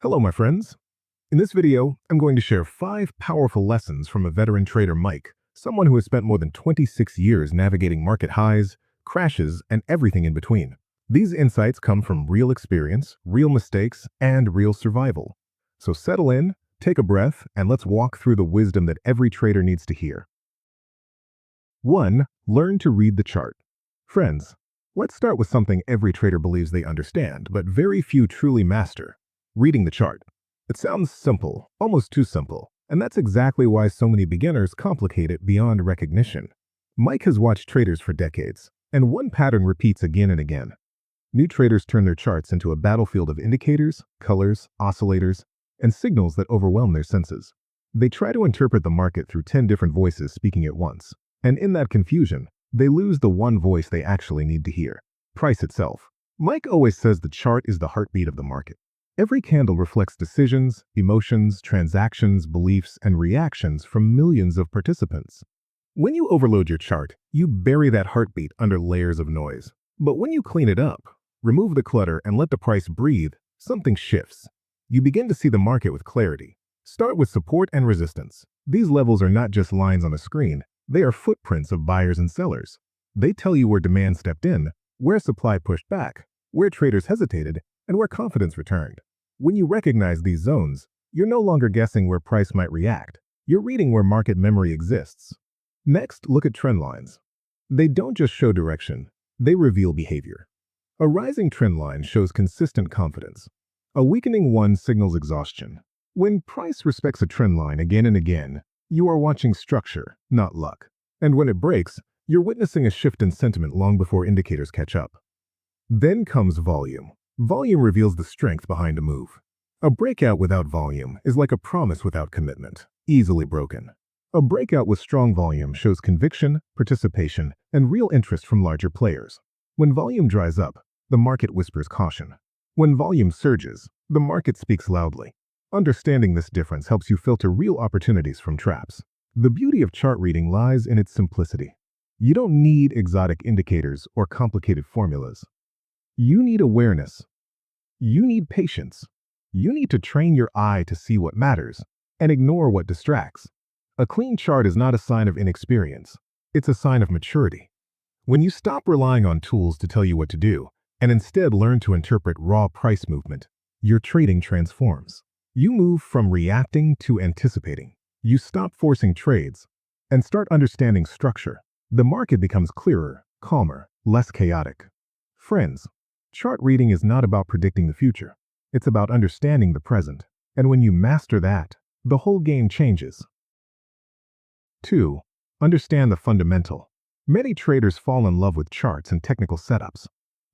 Hello, my friends. In this video, I'm going to share 5 powerful lessons from a veteran trader, Mike, someone who has spent more than 26 years navigating market highs, crashes, and everything in between. These insights come from real experience, real mistakes, and real survival. So settle in, take a breath, and let's walk through the wisdom that every trader needs to hear. 1. Learn to read the chart. Friends, let's start with something every trader believes they understand, but very few truly master: reading the chart. It sounds simple, almost too simple, and that's exactly why so many beginners complicate it beyond recognition. Mike has watched traders for decades, and one pattern repeats again and again. New traders turn their charts into a battlefield of indicators, colors, oscillators, and signals that overwhelm their senses. They try to interpret the market through 10 different voices speaking at once, and in that confusion, they lose the one voice they actually need to hear: price itself. Mike always says the chart is the heartbeat of the market. Every candle reflects decisions, emotions, transactions, beliefs, and reactions from millions of participants. When you overload your chart, you bury that heartbeat under layers of noise. But when you clean it up, remove the clutter, and let the price breathe, something shifts. You begin to see the market with clarity. Start with support and resistance. These levels are not just lines on a screen, they are footprints of buyers and sellers. They tell you where demand stepped in, where supply pushed back, where traders hesitated, and where confidence returned. When you recognize these zones, you're no longer guessing where price might react. You're reading where market memory exists. Next, look at trend lines. They don't just show direction, they reveal behavior. A rising trend line shows consistent confidence. A weakening one signals exhaustion. When price respects a trend line again and again, you are watching structure, not luck. And when it breaks, you're witnessing a shift in sentiment long before indicators catch up. Then comes volume. Volume reveals the strength behind a move. A breakout without volume is like a promise without commitment, easily broken. A breakout with strong volume shows conviction, participation, and real interest from larger players. When volume dries up, the market whispers caution. When volume surges, the market speaks loudly. Understanding this difference helps you filter real opportunities from traps. The beauty of chart reading lies in its simplicity. You don't need exotic indicators or complicated formulas. You need awareness. You need patience. You need to train your eye to see what matters and ignore what distracts. A clean chart is not a sign of inexperience. It's a sign of maturity. When you stop relying on tools to tell you what to do and instead learn to interpret raw price movement, your trading transforms. You move from reacting to anticipating. You stop forcing trades and start understanding structure. The market becomes clearer, calmer, less chaotic. Friends, chart reading is not about predicting the future. It's about understanding the present. And when you master that, the whole game changes. 2. Understand the fundamental. Many traders fall in love with charts and technical setups.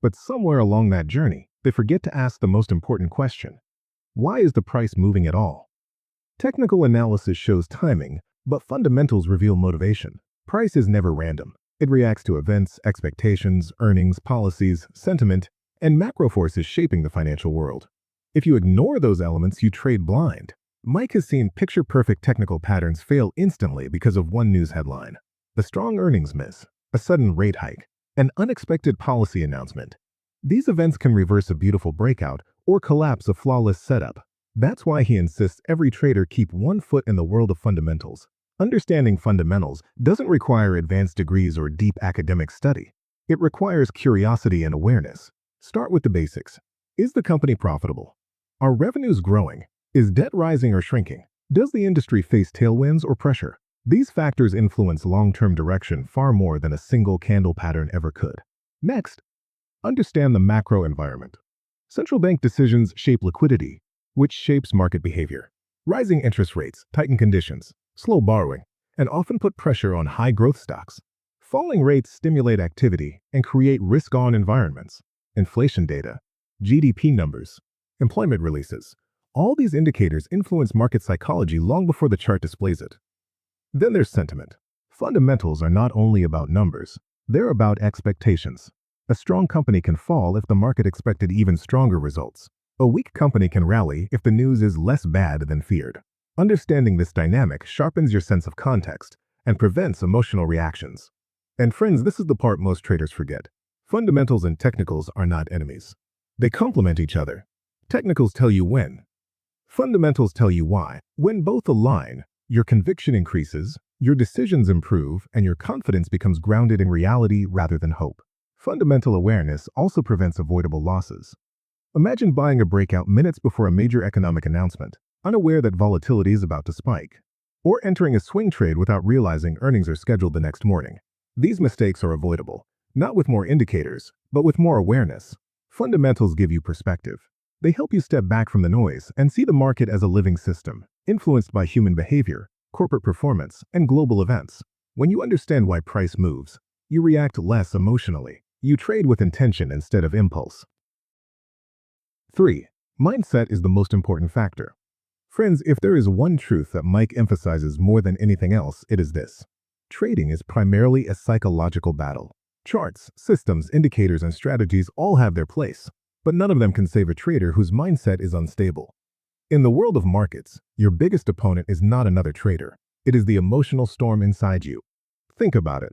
But somewhere along that journey, they forget to ask the most important question: why is the price moving at all? Technical analysis shows timing, but fundamentals reveal motivation. Price is never random. It reacts to events, expectations, earnings, policies, sentiment, and macro forces shaping the financial world. If you ignore those elements, you trade blind. Mike has seen picture-perfect technical patterns fail instantly because of one news headline: the strong earnings miss, a sudden rate hike, an unexpected policy announcement. These events can reverse a beautiful breakout or collapse a flawless setup. That's why he insists every trader keep one foot in the world of fundamentals. Understanding fundamentals doesn't require advanced degrees or deep academic study. It requires curiosity and awareness. Start with the basics. Is the company profitable? Are revenues growing? Is debt rising or shrinking? Does the industry face tailwinds or pressure? These factors influence long-term direction far more than a single candle pattern ever could. Next, understand the macro environment. Central bank decisions shape liquidity, which shapes market behavior. Rising interest rates tighten conditions, slow borrowing, and often put pressure on high-growth stocks. Falling rates stimulate activity and create risk-on environments. Inflation data, GDP numbers, employment releases. All these indicators influence market psychology long before the chart displays it. Then there's sentiment. Fundamentals are not only about numbers, they're about expectations. A strong company can fall if the market expected even stronger results. A weak company can rally if the news is less bad than feared. Understanding this dynamic sharpens your sense of context and prevents emotional reactions. And friends, this is the part most traders forget. Fundamentals and technicals are not enemies. They complement each other. Technicals tell you when, Fundamentals tell you why. When both align, your conviction increases, your decisions improve, and your confidence becomes grounded in reality rather than hope. Fundamental awareness also prevents avoidable losses. Imagine buying a breakout minutes before a major economic announcement, unaware that volatility is about to spike, or entering a swing trade without realizing earnings are scheduled the next morning. These mistakes are avoidable, not with more indicators, but with more awareness. Fundamentals give you perspective. They help you step back from the noise and see the market as a living system, influenced by human behavior, corporate performance, and global events. When you understand why price moves, you react less emotionally. You trade with intention instead of impulse. 3. Mindset is the most important factor. Friends, if there is one truth that Mike emphasizes more than anything else, it is this. Trading is primarily a psychological battle. Charts, systems, indicators, and strategies all have their place, but none of them can save a trader whose mindset is unstable. In the world of markets, your biggest opponent is not another trader. It is the emotional storm inside you. Think about it.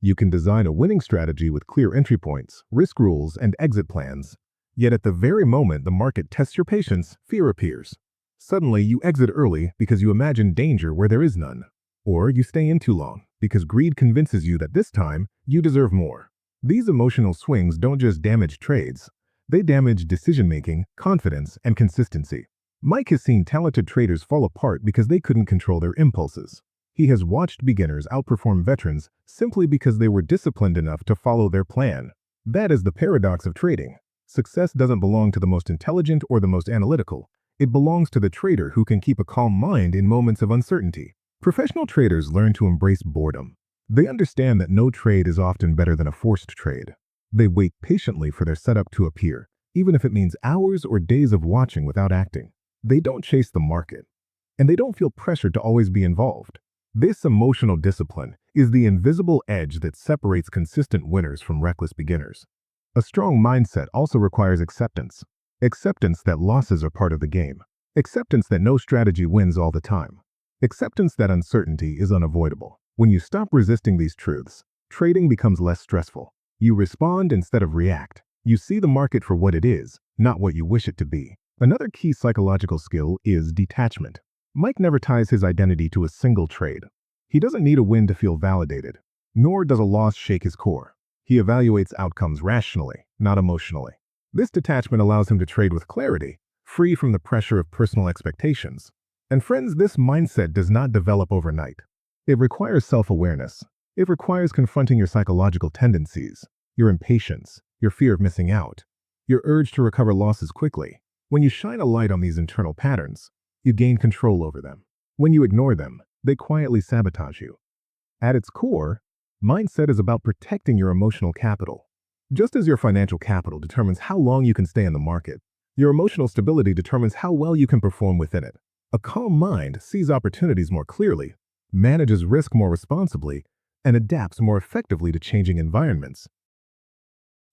You can design a winning strategy with clear entry points, risk rules, and exit plans. Yet at the very moment the market tests your patience, fear appears. Suddenly, you exit early because you imagine danger where there is none. Or you stay in too long because greed convinces you that this time you deserve more. These emotional swings don't just damage trades, they damage decision-making, confidence, and consistency. Mike has seen talented traders fall apart because they couldn't control their impulses. He has watched beginners outperform veterans simply because they were disciplined enough to follow their plan. That is the paradox of trading. Success doesn't belong to the most intelligent or the most analytical. It belongs to the trader who can keep a calm mind in moments of uncertainty. Professional traders learn to embrace boredom. They understand that no trade is often better than a forced trade. They wait patiently for their setup to appear, even if it means hours or days of watching without acting. They don't chase the market, and they don't feel pressured to always be involved. This emotional discipline is the invisible edge that separates consistent winners from reckless beginners. A strong mindset also requires acceptance. Acceptance that losses are part of the game. Acceptance that no strategy wins all the time. Acceptance that uncertainty is unavoidable. When you stop resisting these truths, trading becomes less stressful. You respond instead of react. You see the market for what it is, not what you wish it to be. Another key psychological skill is detachment. Mike never ties his identity to a single trade. He doesn't need a win to feel validated, nor does a loss shake his core. He evaluates outcomes rationally, not emotionally. This detachment allows him to trade with clarity, free from the pressure of personal expectations. And friends, this mindset does not develop overnight. It requires self-awareness. It requires confronting your psychological tendencies, your impatience, your fear of missing out, your urge to recover losses quickly. When you shine a light on these internal patterns, you gain control over them. When you ignore them, they quietly sabotage you. At its core, mindset is about protecting your emotional capital. Just as your financial capital determines how long you can stay in the market, your emotional stability determines how well you can perform within it. A calm mind sees opportunities more clearly, manages risk more responsibly, and adapts more effectively to changing environments.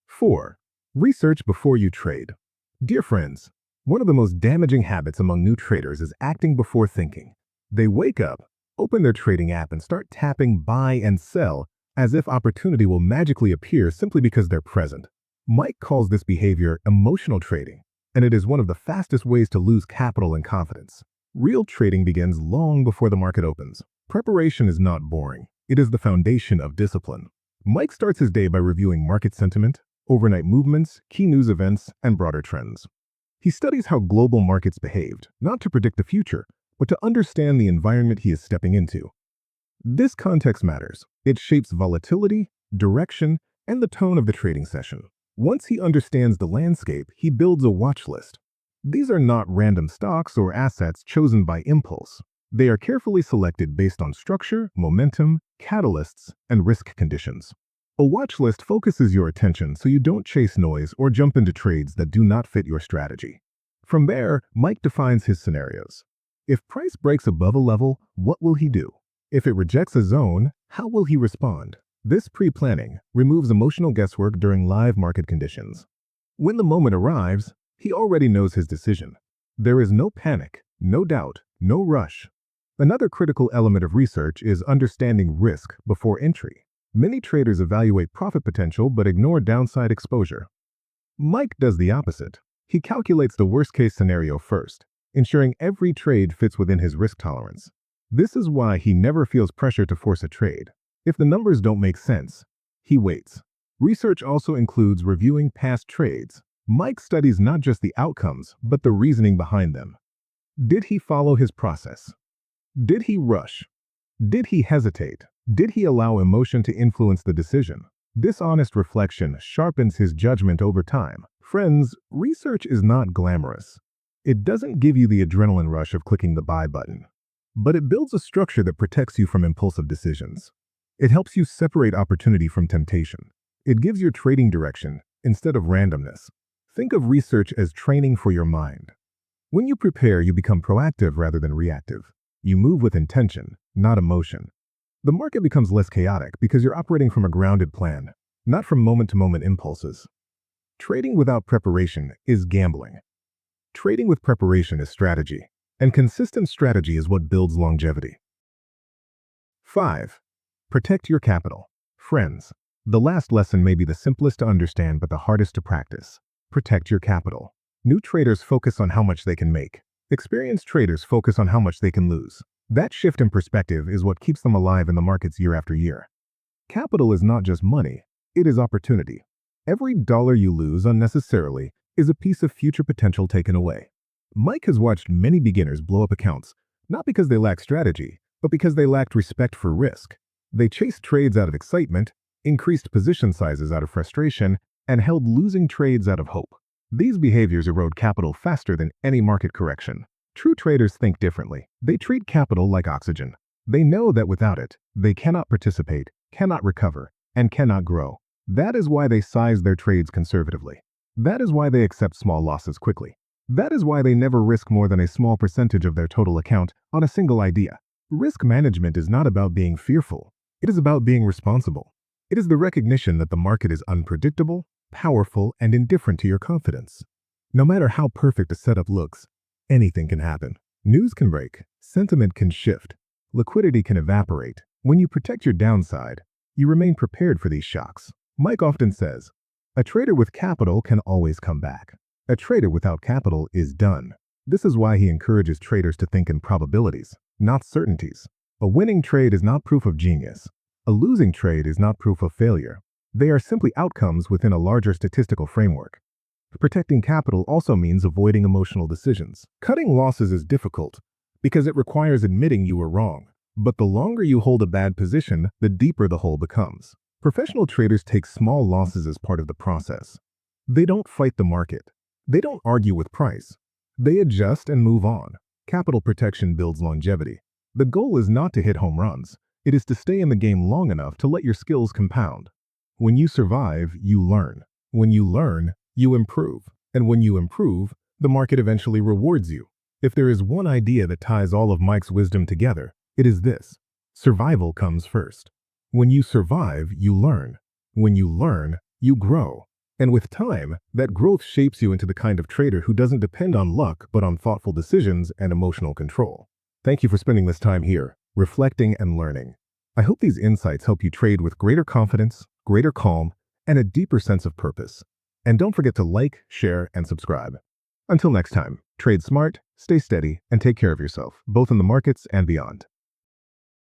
4. Research before you trade. Dear friends, one of the most damaging habits among new traders is acting before thinking. They wake up, open their trading app, and start tapping buy and sell as if opportunity will magically appear simply because they're present. Mike calls this behavior emotional trading, and it is one of the fastest ways to lose capital and confidence. Real trading begins long before the market opens. Preparation is not boring. It is the foundation of discipline. Mike starts his day by reviewing market sentiment, overnight movements, key news events, and broader trends. He studies how global markets behaved, not to predict the future, but to understand the environment he is stepping into. This context matters. It shapes volatility, direction, and the tone of the trading session. Once he understands the landscape, he builds a watch list. These are not random stocks or assets chosen by impulse. They are carefully selected based on structure, momentum, catalysts, and risk conditions. A watch list focuses your attention so you don't chase noise or jump into trades that do not fit your strategy. From there, Mike defines his scenarios. If price breaks above a level, what will he do? If it rejects a zone, how will he respond? This pre-planning removes emotional guesswork during live market conditions. When the moment arrives, he already knows his decision. There is no panic, no doubt, no rush. Another critical element of research is understanding risk before entry. Many traders evaluate profit potential but ignore downside exposure. Mike does the opposite. He calculates the worst-case scenario first. ensuring every trade fits within his risk tolerance. This is why he never feels pressure to force a trade. If the numbers don't make sense, he waits. Research also includes reviewing past trades. Mike studies not just the outcomes, but the reasoning behind them. Did he follow his process? Did he rush? Did he hesitate? Did he allow emotion to influence the decision? This honest reflection sharpens his judgment over time. Friends, research is not glamorous. It doesn't give you the adrenaline rush of clicking the buy button, but it builds a structure that protects you from impulsive decisions. It helps you separate opportunity from temptation. It gives your trading direction instead of randomness. Think of research as training for your mind. When you prepare, you become proactive rather than reactive. You move with intention, not emotion. The market becomes less chaotic because you're operating from a grounded plan, not from moment-to-moment impulses. Trading without preparation is gambling. Trading with preparation is strategy, and consistent strategy is what builds longevity. 5. Protect your capital. Friends, the last lesson may be the simplest to understand but the hardest to practice. Protect your capital. New traders focus on how much they can make. Experienced traders focus on how much they can lose. That shift in perspective is what keeps them alive in the markets year after year. Capital is not just money, it is opportunity. Every dollar you lose unnecessarily is a piece of future potential taken away. Mike has watched many beginners blow up accounts, not because they lacked strategy, but because they lacked respect for risk. They chased trades out of excitement, increased position sizes out of frustration, and held losing trades out of hope. These behaviors erode capital faster than any market correction. True traders think differently. They treat capital like oxygen. They know that without it, they cannot participate, cannot recover, and cannot grow. That is why they size their trades conservatively. That is why they accept small losses quickly. That is why they never risk more than a small percentage of their total account on a single idea. Risk management is not about being fearful. It is about being responsible. It is the recognition that the market is unpredictable, powerful, and indifferent to your confidence. No matter how perfect a setup looks, anything can happen. News can break, sentiment can shift, liquidity can evaporate. When you protect your downside, you remain prepared for these shocks. Mike often says, a trader with capital can always come back. A trader without capital is done. This is why he encourages traders to think in probabilities, not certainties. A winning trade is not proof of genius. A losing trade is not proof of failure. They are simply outcomes within a larger statistical framework. Protecting capital also means avoiding emotional decisions. Cutting losses is difficult because it requires admitting you were wrong. But the longer you hold a bad position, the deeper the hole becomes. Professional traders take small losses as part of the process. They don't fight the market. They don't argue with price. They adjust and move on. Capital protection builds longevity. The goal is not to hit home runs. It is to stay in the game long enough to let your skills compound. When you survive, you learn. When you learn, you improve. And when you improve, the market eventually rewards you. If there is one idea that ties all of Mike's wisdom together, it is this: survival comes first. When you survive, you learn. When you learn, you grow. And with time, that growth shapes you into the kind of trader who doesn't depend on luck but on thoughtful decisions and emotional control. Thank you for spending this time here, reflecting and learning. I hope these insights help you trade with greater confidence, greater calm, and a deeper sense of purpose. And don't forget to like, share, and subscribe. Until next time, trade smart, stay steady, and take care of yourself, both in the markets and beyond.